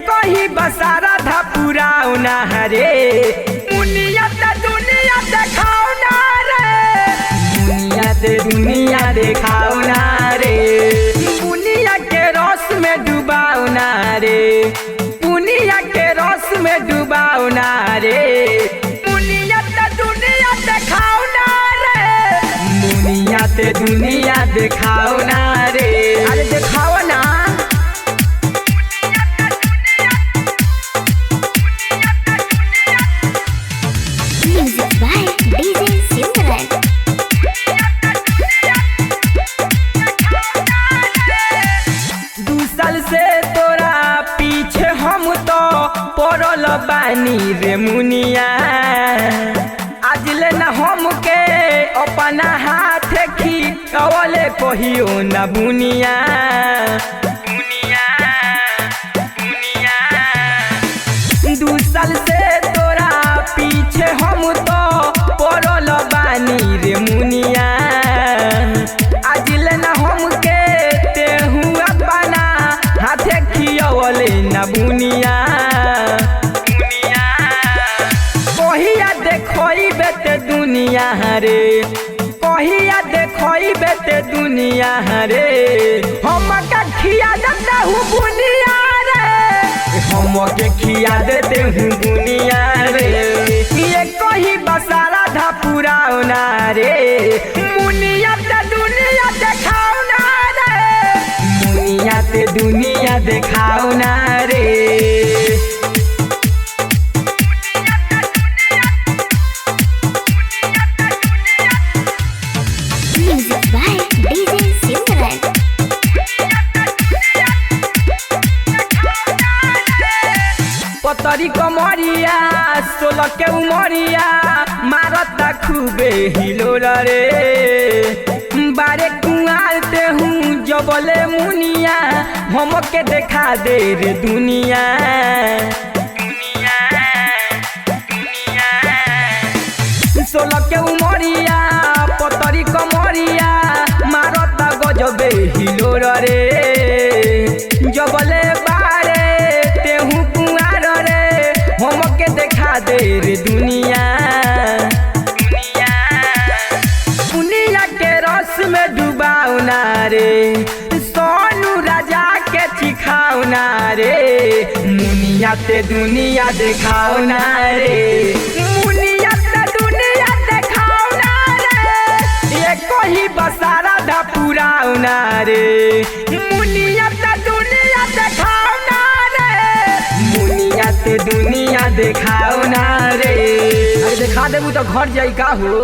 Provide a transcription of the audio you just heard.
कही बसारा था पुराना रे दुनिया देखाओ ना रे दुनिया देखाओ ना रे दुनिया के रस में डुबाओ ना रे दुनिया के रस में डुबाओ ना रे दुनिया देखाओ ना रे दुनिया देखाओ ना रे अरे देखाओ ना। से तोरा पीछे हम तो पड़ल बानी रे मुनिया आज ले न हम के अपना हाथ खींचवले कहियो न बुनिया दू साल से तोरा पीछे हम तो पड़ल बानी रे मुनिया आज ले न हम के न बुनिया कहिया देखोई बेते दुनिया रे कहिया देखोई बेते दुनिया रे हम के खिया देते हूँ बुनिया रे हम के खिया देते हूँ बुनिया रे ये कही बसारा था पुराना रे मुनिया ते दुनिया देखाओ ना रे मुनिया ते दुनिया देखाओ ना रे। पतरी कमरिया 16 के उमरिया मारता खूबे हिलोर रे बारे कुआरते हूँ जबले मुनिया हम के देखा दे रे दुनिया 16 के उमरिया पतरी कमरिया मारता गजबे हिलोर रे जबले बारे तेहू कुआर रे हम के देखा दे रे दुनिया दुनिया के रस में डुबाओ ना रे सोनू राजा के चिखाओ ना रे मुनिया ते दुनिया देखाओ ना रे मुनिया ते दुनिया देखाओ ना रे ये कही बसारा धा पुराओ ना रे मुनिया ते दुनिया देखाओ ना रे मुनिया ते दुनिया देखाओ ना रे अरे देखा देबू तो घर जाई का हो।